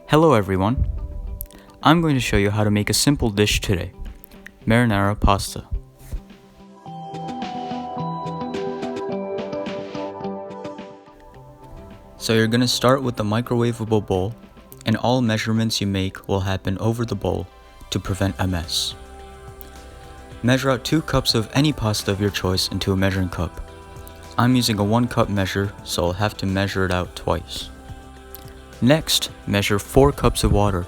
Hello everyone, I'm going to show you how to make a simple dish today, marinara pasta. So you're going to start with the microwavable bowl, and all measurements you make will happen over the bowl to prevent a mess. Measure out 2 cups of any pasta of your choice into a measuring cup. I'm using a 1 cup measure, so I'll have to measure it out twice. Next, measure 4 cups of water.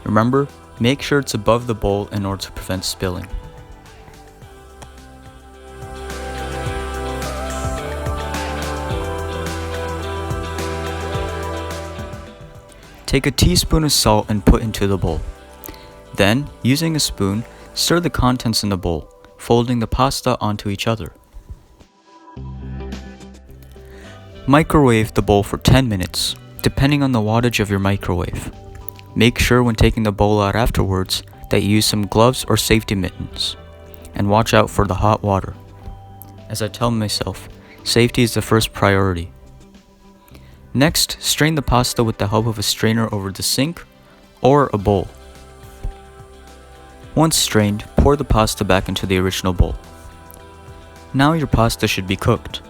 Remember, make sure it's above the bowl in order to prevent spilling. Take a teaspoon of salt and put into the bowl. Then, using a spoon, stir the contents in the bowl, folding the pasta onto each other. Microwave the bowl for 10 minutes, depending on the wattage of your microwave. Make sure when taking the bowl out afterwards that you use some gloves or safety mittens, and watch out for the hot water. As I tell myself, safety is the first priority. Next, strain the pasta with the help of a strainer over the sink or a bowl. Once strained, pour the pasta back into the original bowl. Now your pasta should be cooked.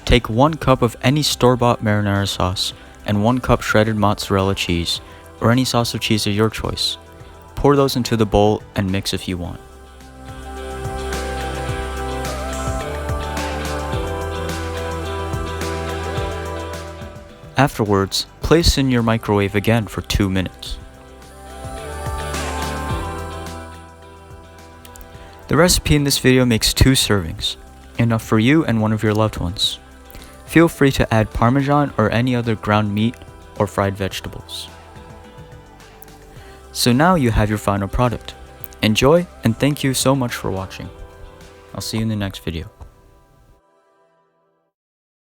Take 1 cup of any store-bought marinara sauce and 1 cup shredded mozzarella cheese, or any sauce or cheese of your choice. Pour those into the bowl and mix if you want. Afterwards, place in your microwave again for 2 minutes. The recipe in this video makes 2 servings, enough for you and one of your loved ones. Feel free to add parmesan or any other ground meat or fried vegetables. So now you have your final product. Enjoy, and thank you so much for watching. I'll see you in the next video.